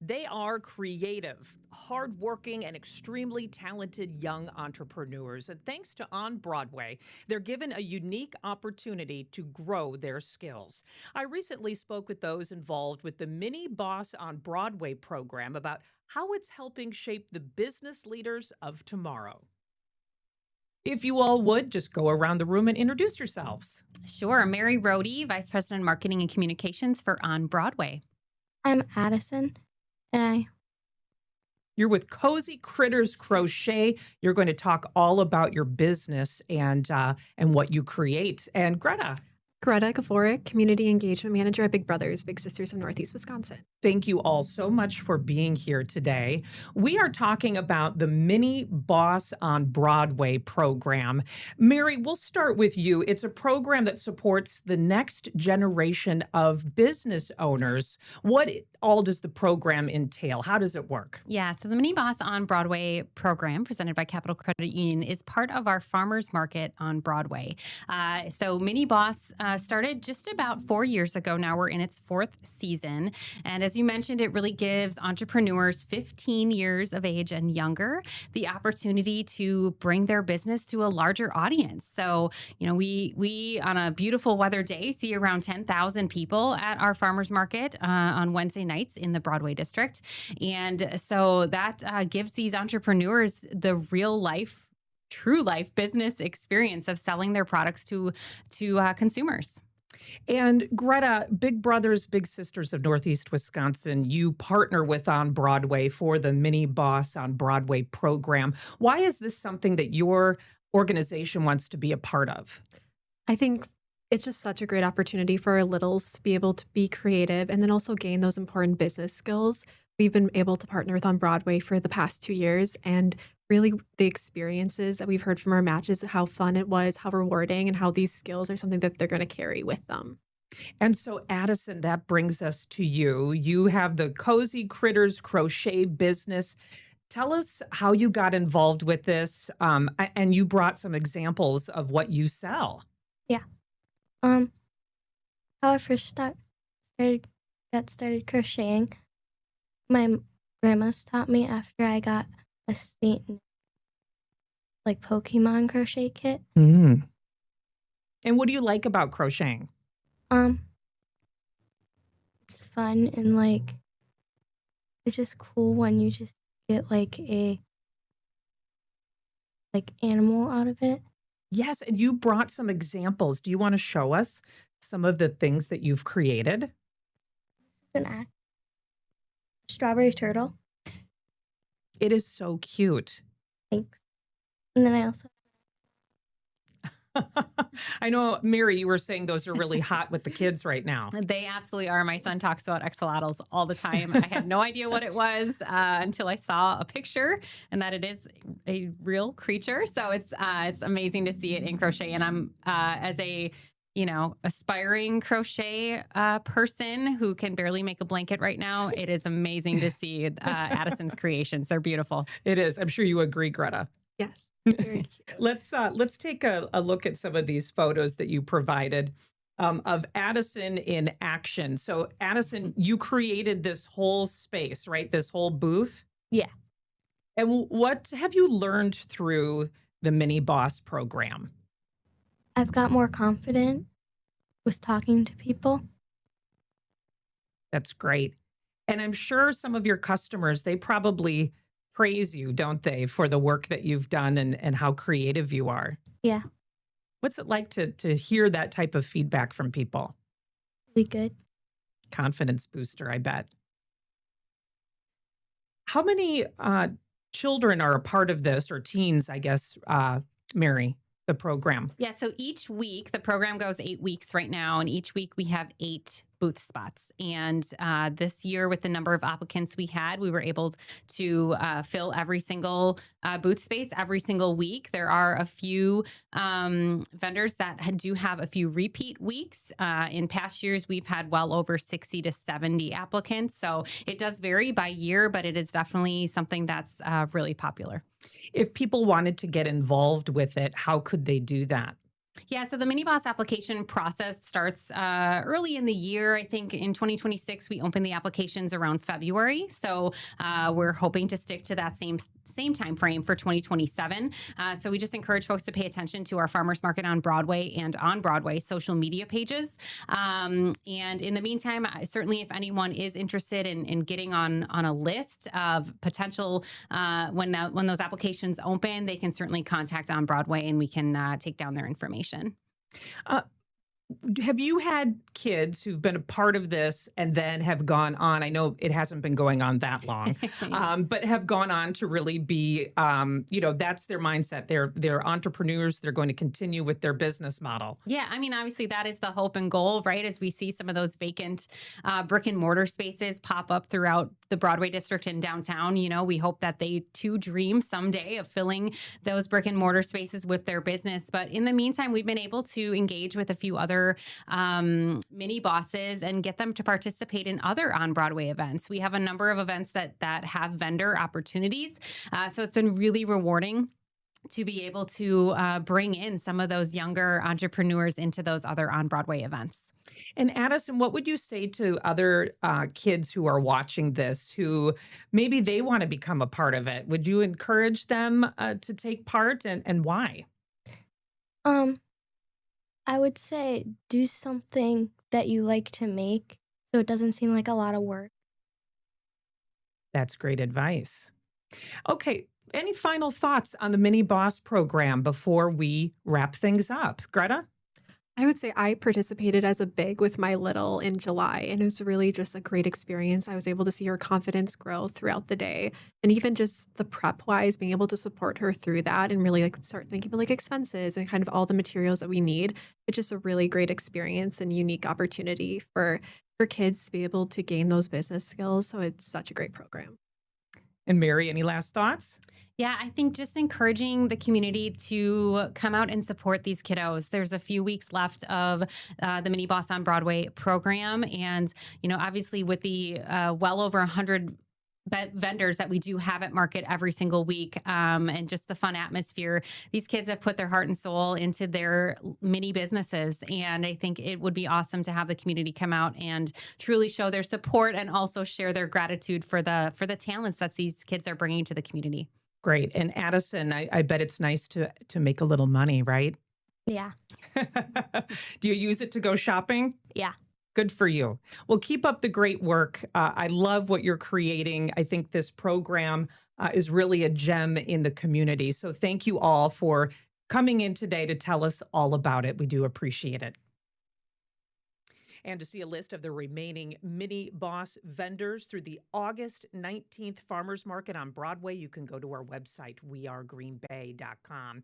They are creative, hardworking, and extremely talented young entrepreneurs. And thanks to On Broadway, they're given a unique opportunity to grow their skills. I recently spoke with those involved with the Mini Boss on Broadway program about how it's helping shape the business leaders of tomorrow. If you all would, just go around the room and introduce yourselves. Sure. Mary Rohde, Vice President of Marketing and Communications for On Broadway. I'm Addison, and You're with Cozy Critters Crochet. You're going to talk all about your business and what you create. And Greta Gavoric, Community Engagement Manager at Big Brothers, Big Sisters of Northeast Wisconsin. thank you all so much for being here today. We are talking about the Mini Boss on Broadway program. Mary, we'll start with you. It's a program that supports the next generation of business owners. What all does the program entail? How does it work? Yeah, so the Mini Boss on Broadway program presented by Capital Credit Union is part of our farmers market on Broadway. So Mini Boss started just about 4 years ago now. We're in its fourth season. And as you mentioned, it really gives entrepreneurs 15 years of age and younger the opportunity to bring their business to a larger audience. So, we on a beautiful weather day see around 10,000 people at our farmers market on Wednesday nights in the Broadway district. And so that gives these entrepreneurs the real life, true life business experience of selling their products to consumers. And Greta, Big Brothers, Big Sisters of Northeast Wisconsin, you partner with On Broadway for the Mini Boss on Broadway program. Why is this something that your organization wants to be a part of? I think it's just such a great opportunity for our littles to be able to be creative and then also gain those important business skills. We've been able to partner with On Broadway for the past 2 years, and really the experiences that we've heard from our matches, how fun it was, how rewarding, and how these skills are something that they're going to carry with them. And so, Addison, that brings us to you. You have the Cozy Critters Crochet business. Tell us how you got involved with this, and you brought some examples of what you sell. how I first got started crocheting, my grandma's taught me after I got a state like Pokemon crochet kit. Mm. And what do you like about crocheting? It's fun and it's just cool when you just get like a animal out of it. Yes, and you brought some examples. Do you want to show us some of the things that you've created? This is strawberry turtle. It is so cute. Thanks. And then I also I know, Mary, you were saying those are really hot with the kids right now. They absolutely are. My son talks about axolotls all the time. I had no idea what it was until I saw a picture and that it is a real creature. So it's amazing to see it in crochet. And I'm as a aspiring crochet person who can barely make a blanket right now. It is amazing to see Addison's creations. They're beautiful. It is. I'm sure you agree, Greta. Yes. Very cute. Let's take a look at some of these photos that you provided of Addison in action. So, Addison, you created this whole space, right? This whole booth. Yeah. And what have you learned through the Mini Boss program? I've got more confident with talking to people. That's great. And I'm sure some of your customers, they probably praise you, don't they, for the work that you've done and how creative you are. Yeah, What's it like to hear that type of feedback from people? really good. Confidence booster, I bet. How many children are a part of this, or teens, I guess, Mary, the program? Yeah, so each week, the program goes 8 weeks right now, and each week we have 8 booth spots. And this year, with the number of applicants we had, we were able to fill every single booth space every single week. There are a few vendors that do have a few repeat weeks. In past years, we've had well over 60 to 70 applicants. So it does vary by year, but it is definitely something that's really popular. If people wanted to get involved with it, how could they do that? Yeah, so the mini boss application process starts early in the year. I think in 2026 we open the applications around February, so we're hoping to stick to that same time frame for 2027. So we just encourage folks to pay attention to our farmers market on Broadway and on Broadway social media pages. And in the meantime, certainly if anyone is interested in getting on a list of potential when those applications open, they can certainly contact on Broadway and we can take down their information. Uh, have you had kids who've been a part of this and then have gone on? I know it hasn't been going on that long, but have gone on to really be, that's their mindset. They're entrepreneurs. They're going to continue with their business model. Yeah, I mean, obviously that is the hope and goal, right? As we see some of those vacant brick and mortar spaces pop up throughout the Broadway district in downtown, we hope that they too dream someday of filling those brick and mortar spaces with their business. But in the meantime, we've been able to engage with a few other mini bosses and get them to participate in other on Broadway events. We have a number of events that have vendor opportunities. So it's been really rewarding to be able to bring in some of those younger entrepreneurs into those other on Broadway events. And Addison, what would you say to other kids who are watching this, who maybe they want to become a part of it? Would you encourage them to take part, and why? I would say do something that you like to make so it doesn't seem like a lot of work. That's great advice. Okay. Any final thoughts on the Mini Boss program before we wrap things up? Greta? I would say I participated as a big with my little in July, and it was really just a great experience. I was able to see her confidence grow throughout the day, and even just the prep wise, being able to support her through that and really start thinking about expenses and kind of all the materials that we need. It's just a really great experience and unique opportunity for kids to be able to gain those business skills. So it's such a great program. And Mary, any last thoughts? Yeah, I think just encouraging the community to come out and support these kiddos. There's a few weeks left of the Mini Boss on Broadway program. And, obviously with the well over 100 vendors that we do have at market every single week, and just the fun atmosphere, these kids have put their heart and soul into their mini businesses. And I think it would be awesome to have the community come out and truly show their support and also share their gratitude for the talents that these kids are bringing to the community. Great. And Addison, I bet it's nice to make a little money, right? Yeah. Do you use it to go shopping? Yeah. Good for you. Well, keep up the great work. I love what you're creating. I think this program is really a gem in the community. So thank you all for coming in today to tell us all about it. We do appreciate it. And to see a list of the remaining Mini Boss vendors through the August 19th Farmers Market on Broadway, you can go to our website, wearegreenbay.com.